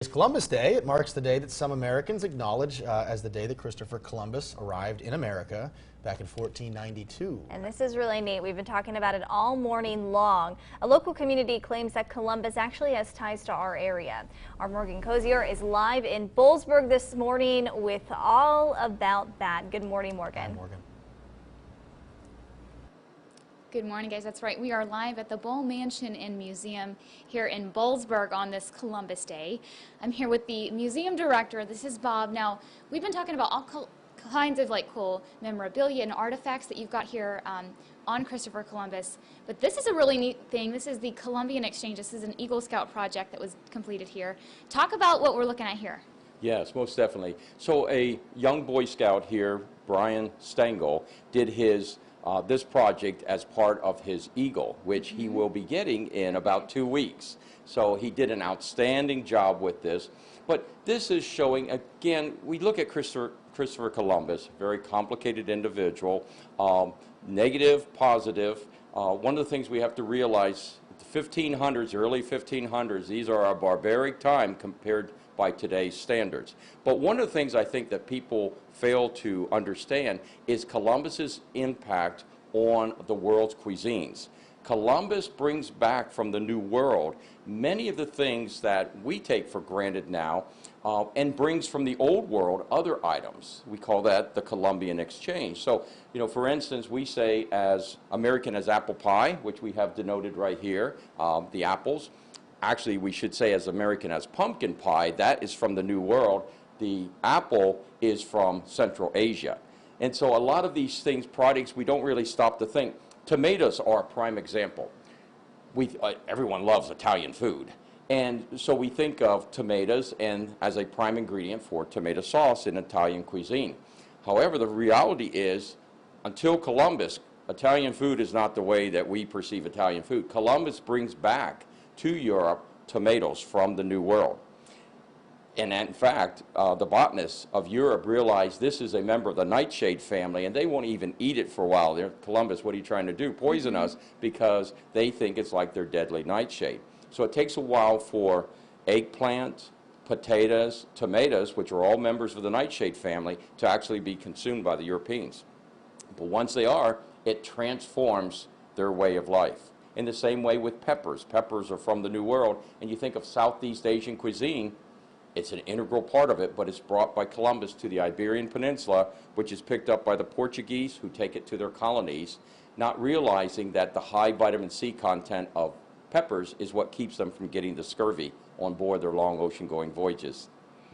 It's Columbus Day. It marks the day that some Americans acknowledge as the day that Christopher Columbus arrived in America back in 1492. And this is really neat. We've been talking about it all morning long. A local community claims that Columbus actually has ties to our area. Our Morgan Cozier is live in Boalsburg this morning with all about that. Good morning, Morgan. Hi, Morgan. Good morning, guys. That's right. We are live at the Boal Mansion and Museum here in Boalsburg on this Columbus Day. I'm here with the museum director. This is Bob. Now, we've been talking about all kinds of cool memorabilia and artifacts that you've got here on Christopher Columbus. But this is a really neat thing. This is the Colombian exchange. This is an Eagle Scout project that was completed here. Talk about what we're looking at here. Yes, most definitely. So a young Boy Scout here, Brian Stengel, did his this project as part of his Eagle, which he will be getting in about 2 weeks. So he did an outstanding job with this. But this is showing, again, we look at Christopher Columbus, very complicated individual, negative, positive. One of the things we have to realize, the 1500s, early 1500s, these are a barbaric time compared by today's standards. But one of the things I think that people fail to understand is Columbus's impact on the world's cuisines. Columbus brings back from the New World many of the things that we take for granted now and brings from the Old World other items. We call that the Colombian exchange. So, for instance, we say as American as apple pie, which we have denoted right here, the apples. Actually, we should say as American as pumpkin pie. That is from the New World. The apple is from Central Asia. And so a lot of these things, products, we don't really stop to think. Tomatoes are a prime example. Everyone loves Italian food. And so we think of tomatoes and as a prime ingredient for tomato sauce in Italian cuisine. However, the reality is, until Columbus, Italian food is not the way that we perceive Italian food. Columbus brings back to Europe tomatoes from the New World. And in fact, the botanists of Europe realized this is a member of the nightshade family, and they won't even eat it for a while. They're, Columbus, what are you trying to do? Poison us, because they think it's like their deadly nightshade. So it takes a while for eggplant, potatoes, tomatoes, which are all members of the nightshade family, to actually be consumed by the Europeans. But once they are, it transforms their way of life. In the same way with peppers. Peppers are from the New World, and you think of Southeast Asian cuisine, it's an integral part of it, but it's brought by Columbus to the Iberian Peninsula, which is picked up by the Portuguese, who take it to their colonies, not realizing that the high vitamin C content of peppers is what keeps them from getting the scurvy on board their long ocean-going voyages.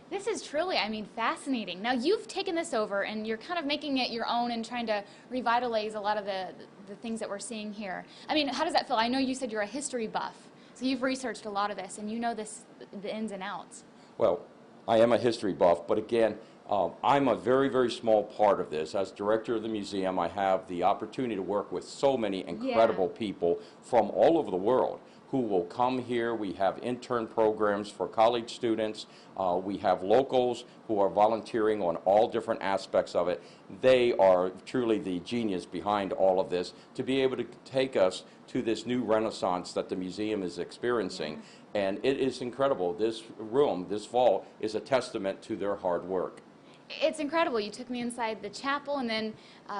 This is truly, fascinating. Now, you've taken this over, and you're kind of making it your own and trying to revitalize a lot of the things that we're seeing here. How does that feel? I know you said you're a history buff, so you've researched a lot of this, and you know the ins and outs. Well, I am a history buff, but again, I'm a very, very small part of this. As director of the museum, I have the opportunity to work with so many incredible people from all over the world who will come here. We have intern programs for college students. We have locals who are volunteering on all different aspects of it. They are truly the genius behind all of this to be able to take us to this new renaissance that the museum is experiencing. And it is incredible. This room, this vault, is a testament to their hard work. It's incredible. You took me inside the chapel, and then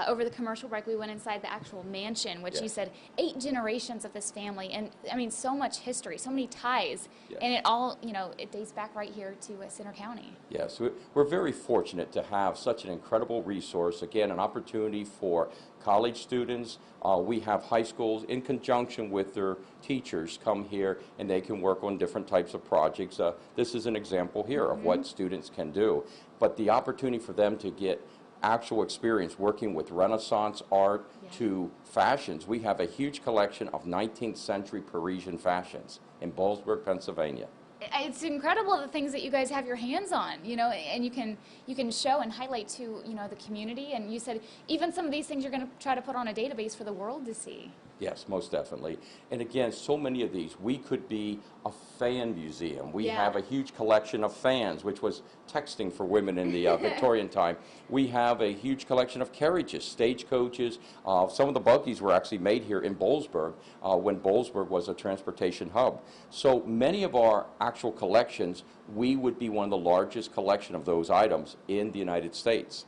over the commercial break, we went inside the actual mansion, which you said 8 generations of this family. And, so much history, so many ties. And it all, it dates back right here to Center County. Yes, we're very fortunate to have such an incredible resource. Again, an opportunity for college students. We have high schools in conjunction with their teachers come here, and they can work on different types of projects. This is an example here of what students can do. But the opportunity for them to get actual experience working with Renaissance art to fashions. We have a huge collection of 19th century Parisian fashions in Boalsburg, Pennsylvania. It's incredible the things that you guys have your hands on, and you can show and highlight to, the community. And you said even some of these things you're going to try to put on a database for the world to see. Yes, most definitely. And again, so many of these, we could be a fan museum. We have a huge collection of fans, which was texting for women in the Victorian time. We have a huge collection of carriages, stagecoaches. Some of the buggies were actually made here in Boalsburg when Boalsburg was a transportation hub. So many of our actual collections, we would be one of the largest collection of those items in the United States.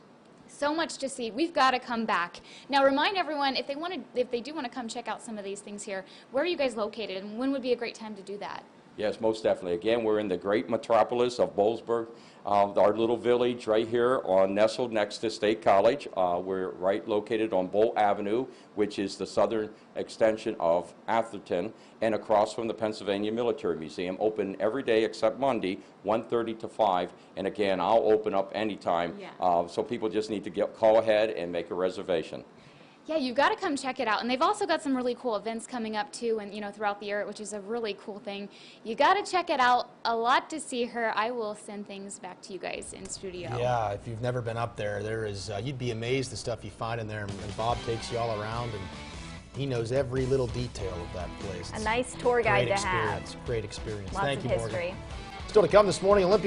So much to see. We've got to come back. Now, remind everyone, if they do want to come check out some of these things here, where are you guys located, and when would be a great time to do that? Yes, most definitely. Again, we're in the great metropolis of Boalsburg, our little village right here nestled next to State College. We're right located on Bolt Avenue, which is the southern extension of Atherton, and across from the Pennsylvania Military Museum, open every day except Monday, 1:30 to 5. And again, I'll open up anytime, so people just need to call ahead and make a reservation. Yeah, you've got to come check it out. And they've also got some really cool events coming up too, and throughout the year, which is a really cool thing. You got to check it out. A lot to see here. I will send things back to you guys in studio. Yeah, if you've never been up there, you'd be amazed the stuff you find in there. And Bob takes you all around, and he knows every little detail of that place. A nice tour guide to have. Great experience. Lots Thank of you, history. Morgan. Still to come this morning, Olympia.